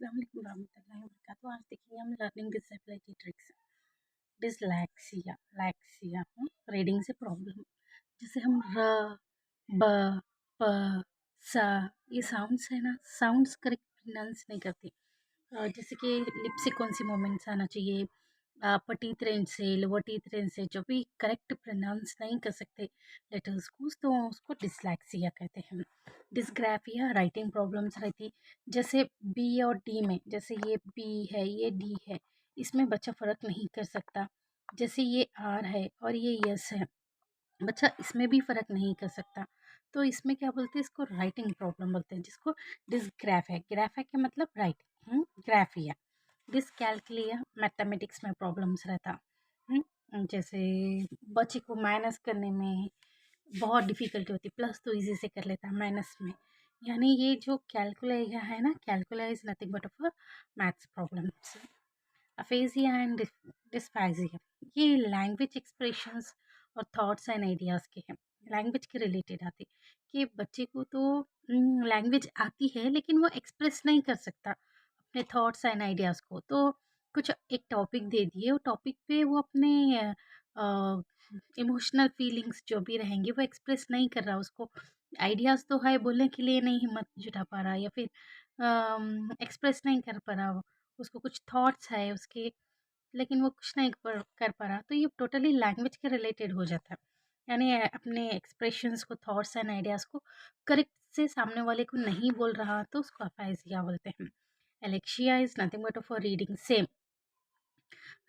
अस्सलाम वालेकुम रहमतुल्लाहि व बरकातहू। आज देखेंगे हम लर्निंग डिसेबिलिटी ट्रिक्स। डिसलैक्सिया लैक्सिया रीडिंग से प्रॉब्लम, जैसे हम र ब प सा, ये साउंड्स है ना, साउंड्स करेक्ट प्रोनाउंस नहीं करते। जैसे कि लिप से कौन सी मोमेंट्स आना चाहिए, अपर टीथ रेंज से, लोअर टीथ रेंज से, जो भी करेक्ट प्रोनाउंस नहीं कर सकते लेटर्स को, तो उसको डिसलैक्सिया कहते हैं। डिस्ग्राफिया राइटिंग प्रॉब्लम्स रहती, जैसे बी और डी में, जैसे ये बी है ये डी है, इसमें बच्चा फ़र्क नहीं कर सकता। जैसे ये आर है और ये यस है, बच्चा इसमें भी फ़र्क नहीं कर सकता। तो इसमें क्या बोलते हैं, इसको राइटिंग प्रॉब्लम बोलते हैं, जिसको डिसग्राफ है। ग्राफ है क्या मतलब राइटिंग, ग्राफिया। डिसकैल्कुलिया मैथमेटिक्स में प्रॉब्लम्स रहता। जैसे बच्चे को माइनस करने में बहुत डिफ़िकल्टी होती, प्लस तो ईज़ी से कर लेता, माइनस में यानी ये जो कैलकुलिया है ना, acalculia is nothing but of a maths problems. Aphasia and dysphagia, ये लैंग्वेज एक्सप्रेशंस और थॉट्स एंड आइडियाज़ के हैं, लैंग्वेज के रिलेटेड आते, कि बच्चे को तो लैंग्वेज आती है लेकिन वो एक्सप्रेस नहीं कर सकता अपने थॉट्स एंड आइडियाज़ को। तो कुछ एक टॉपिक दे दिए, वो टॉपिक पे वो अपने इमोशनल फीलिंग्स जो भी रहेंगे वो एक्सप्रेस नहीं कर रहा, उसको आइडियाज़ तो है, बोलने के लिए नहीं हिम्मत जुटा पा रहा, या फिर एक्सप्रेस नहीं कर पा रहा, उसको कुछ थॉट्स है उसके, लेकिन वो कुछ नहीं कर पा रहा, तो ये टोटली लैंग्वेज के रिलेटेड हो जाता है। यानी अपने एक्सप्रेशंस को, थॉट्स एंड आइडियाज़ को करेक्ट से सामने वाले को नहीं बोल रहा, तो उसको अफाइजिया बोलते हैं। Alexia is nothing but of reading same.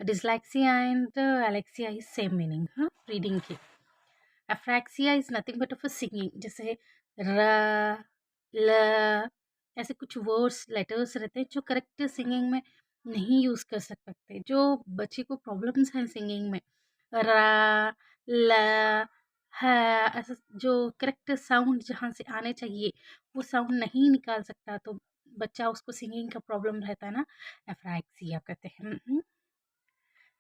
Dyslexia and alexia is same meaning, हाँ, रीडिंग की। Apraxia is nothing but of singing, जैसे र ल, ऐसे कुछ वर्ड्स लेटर्स रहते हैं जो करेक्ट सिंगिंग में नहीं यूज़ कर सकते, जो बच्चे को प्रॉब्लम्स हैं सिंगिंग में, रा ल ह, ऐसा जो करेक्ट साउंड जहाँ से आने चाहिए वो साउंड नहीं निकाल सकता, तो बच्चा, उसको सिंगिंग का प्रॉब्लम रहता है ना, एफ्रैक्सिया कहते हैं।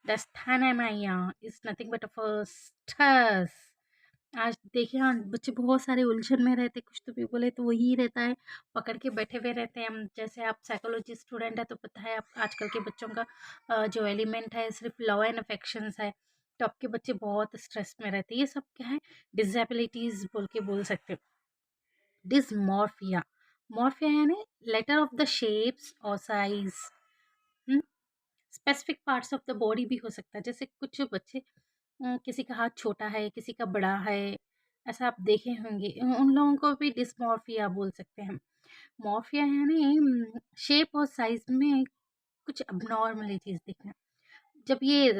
Dysthanemia is nothing but of a stress। आज देखिए, हाँ, बच्चे बहुत सारे उलझन में रहते, कुछ तो भी बोले तो वही रहता है, पकड़ के बैठे हुए रहते हैं हम। जैसे आप साइकोलॉजी स्टूडेंट है तो पता है, आप आजकल के बच्चों का जो एलिमेंट है सिर्फ लव एंड अफेक्शंस है, तो आपके बच्चे बहुत स्ट्रेस में रहते हैं। ये सब क्या है, डिसेबिलिटीज बोल के बोल सकते हो। डिसमॉर्फिया, मॉर्फिया यानी लेटर ऑफ द शेप्स और size, specific parts of the body भी हो सकता है। जैसे कुछ बच्चे, किसी का हाथ छोटा है, किसी का बड़ा है, ऐसा आप देखे होंगे, उन लोगों को भी डिसमॉर्फिया बोल सकते हैं। मॉर्फिया यानी शेप और साइज में कुछ अबनॉर्मलिटीज दिखना। जब ये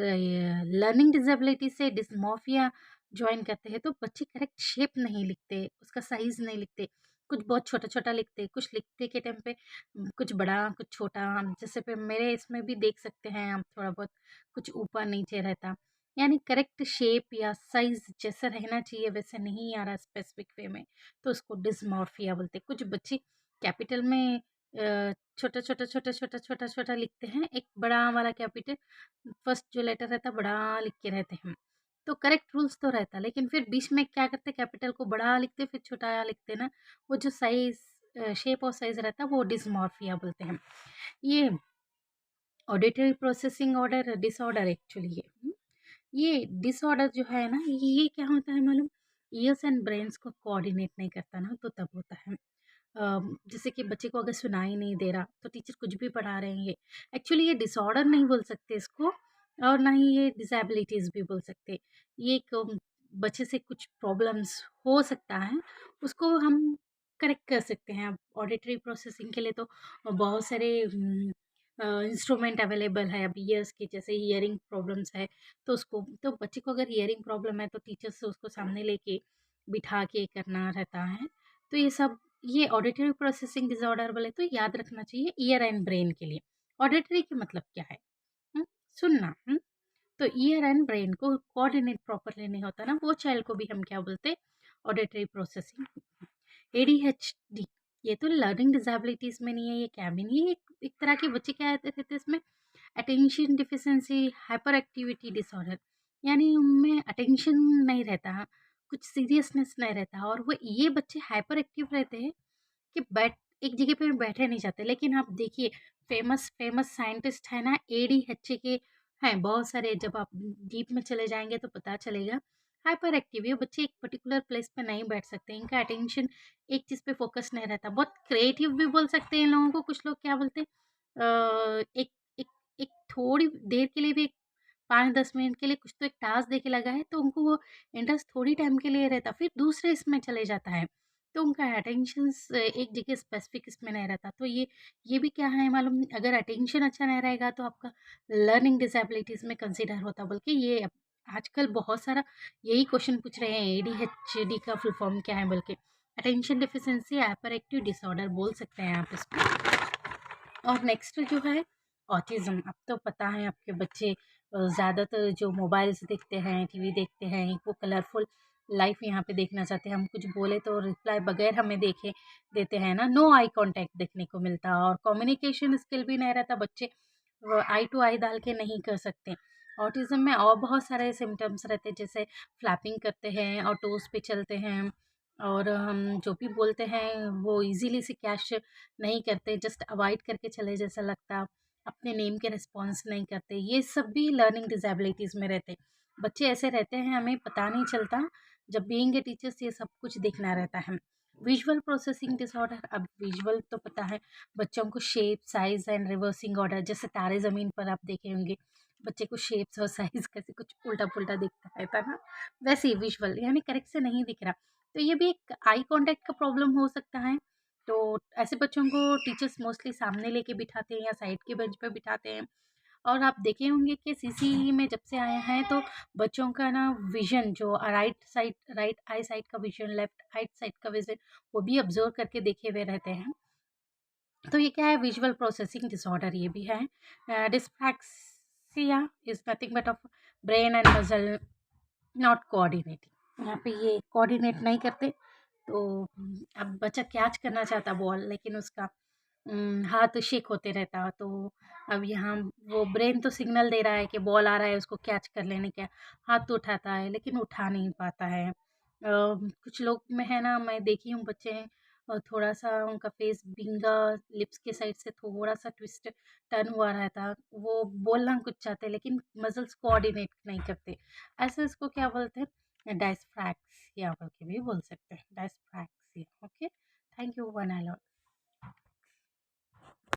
लर्निंग डिसेबिलिटी से डिसमॉर्फिया जॉइन करते हैं, तो बच्चे करेक्ट शेप नहीं लिखते, उसका साइज नहीं लिखते, कुछ बहुत छोटा छोटा लिखते, कुछ लिखते के टाइम पे कुछ बड़ा कुछ छोटा, जैसे पे मेरे इसमें भी देख सकते हैं आप, थोड़ा बहुत कुछ ऊपर नीचे रहता, यानी करेक्ट शेप या साइज जैसा रहना चाहिए वैसे नहीं आ रहा स्पेसिफिक वे में, तो उसको डिसमॉर्फिया बोलते। कुछ बच्चे कैपिटल में छोटा छोटा छोटा छोटा छोटा छोटा लिखते हैं, एक बड़ा वाला कैपिटल, फर्स्ट जो लेटर रहता है बड़ा लिख के रहते हैं, तो करेक्ट रूल्स तो रहता, लेकिन फिर बीच में क्या करते, कैपिटल को बड़ा लिखते फिर छोटा लिखते ना, वो जो साइज, शेप और साइज रहता है वो डिसमॉर्फिया बोलते हैं। ये auditory processing order disorder actually ये डिसऑर्डर जो है ना, ये क्या होता है मालूम, ईयर्स एंड ब्रेन्स को कोऑर्डिनेट नहीं करता ना, तो तब होता है। जैसे कि बच्चे को अगर सुनाई नहीं दे रहा तो टीचर कुछ भी पढ़ा रहे हैं, एक्चुअली ये डिसऑर्डर नहीं बोल सकते इसको, और ना ही ये डिसेबिलिटीज़ भी बोल सकते। ये एक बच्चे से कुछ प्रॉब्लम्स हो सकता है, उसको हम करेक्ट कर सकते हैं। अब ऑडिटरी प्रोसेसिंग के लिए तो बहुत सारे इंस्ट्रूमेंट अवेलेबल है अब ईयर्स के, जैसे हियरिंग प्रॉब्लम्स है, तो उसको, तो बच्चे को अगर हियरिंग प्रॉब्लम है तो टीचर से उसको सामने लेके बिठा के करना रहता है। तो ये सब, ये ऑडिटरी प्रोसेसिंग डिसऑर्डर बोले तो याद रखना चाहिए ईयर एंड ब्रेन के लिए। ऑडिटरी का मतलब क्या है, हुँ? सुनना, तो ईयर एंड ब्रेन को कोऑर्डिनेट प्रॉपरली नहीं होता ना, वो चाइल्ड को भी हम क्या बोलते हैं, ऑडिटरी प्रोसेसिंग। एडीएचडी, ये तो लर्निंग डिसेबिलिटीज में नहीं है, ये क्या भी नहीं है, एक तरह के बच्चे क्या रहते थे इसमें, attention deficiency hyper activity disorder, यानी उनमें अटेंशन नहीं रहता, कुछ सीरियसनेस नहीं रहता, और वो ये बच्चे हाइपर एक्टिव रहते हैं कि बैठ एक जगह पे बैठे नहीं जाते। लेकिन आप देखिए फेमस फेमस साइंटिस्ट है ना, एडीएचए के हैं बहुत सारे। जब आप डीप में चले जाएंगे तो पता चलेगा। हाइपर एक्टिव ये बच्चे एक पर्टिकुलर प्लेस पे नहीं बैठ सकते, इनका अटेंशन एक चीज़ पे फोकस नहीं रहता। बहुत क्रिएटिव भी बोल सकते हैं इन लोगों को। कुछ लोग क्या बोलते हैं, एक एक एक थोड़ी देर के लिए भी, 5-10 मिनट के लिए कुछ तो एक टास्क देके लगा है तो उनको वो इंटरेस्ट थोड़ी टाइम के लिए रहता, फिर दूसरे इसमें चले जाता है। तो उनका अटेंशन्स एक जगह स्पेसिफिक इसमें नहीं रहता। तो ये भी क्या है मालूम, अगर अटेंशन अच्छा नहीं रहेगा तो आपका लर्निंग डिसेबिलिटीज़ में कंसीडर होता। बल्कि ये आजकल बहुत सारा यही क्वेश्चन पूछ रहे हैं, एडीएचडी का फुल फॉर्म क्या है, बल्कि attention deficiency hyper active disorder बोल सकते हैं आप इसको। और नेक्स्ट जो है ऑटिज़्म। अब तो पता है आपके बच्चे ज़्यादातर जो मोबाइल्स देखते हैं, टीवी देखते हैं, वो कलरफुल लाइफ यहाँ पे देखना चाहते हैं। हम कुछ बोले तो रिप्लाई बगैर हमें देखे देते हैं ना, नो आई कांटेक्ट देखने को मिलता, और कम्युनिकेशन स्किल भी नहीं रहता। बच्चे आई टू आई डाल के नहीं कर सकते। ऑटिज़्म में और बहुत सारे सिम्टम्स रहते हैं, जैसे फ्लैपिंग करते हैं और टोज़ पे चलते हैं, और हम जो भी बोलते हैं वो इजीली से कैच नहीं करते, जस्ट अवॉइड करके चले जैसा लगता, अपने नेम के रिस्पॉन्स नहीं करते। ये सब भी लर्निंग डिसेबिलिटीज़ में रहते। बच्चे ऐसे रहते हैं, हमें पता नहीं चलता। जब बीइंग ए टीचर्स ये सब कुछ देखना रहता है। Visual processing disorder. अब विजुअल तो पता है बच्चों को, shape size and reversing order, जैसे तारे ज़मीन पर आप देखे होंगे, बच्चे को शेप्स और साइज कैसे कुछ उल्टा पुल्टा दिखता रहता ना, वैसे ही विजुअल यानी करेक्ट से नहीं दिख रहा। तो ये भी एक आई कांटेक्ट का प्रॉब्लम हो सकता है। तो ऐसे बच्चों को टीचर्स मोस्टली सामने लेके बिठाते हैं या साइड के बेंच पे बिठाते हैं। और आप देखे होंगे कि सीसी में जब से आए हैं तो बच्चों का ना विजन, जो राइट आई साइड का विजन, लेफ्ट आई साइड का विजन, वो भी ऑब्जर्व करके देखे हुए रहते हैं। तो ये क्या है, विजुअल प्रोसेसिंग डिसऑर्डर ये भी है। Dyspraxia is nothing but of brain and muscle not coordinating. यहाँ पे ये कोऑर्डिनेट नहीं करते। तो अब बच्चा कैच करना चाहता बॉल, लेकिन उसका हाथ शेक होते रहता। तो अब यहाँ वो ब्रेन तो सिग्नल दे रहा है कि बॉल आ रहा है, उसको कैच कर लेने का, हाथ तो उठाता है लेकिन उठा नहीं पाता है। कुछ लोग में है ना, मैं देखी हूँ बच्चे हैं, थोड़ा सा उनका फेस बिंगा, लिप्स के साइड से थोड़ा सा ट्विस्ट टर्न हुआ रहता, वो बोलना कुछ चाहते लेकिन मसल्स कोऑर्डिनेट नहीं करते। ऐसे इसको क्या बोलते हैं, डायस्प्रैक्सिया करके भी बोल सकते हैं, dyspraxia. Okay, thank you one and all.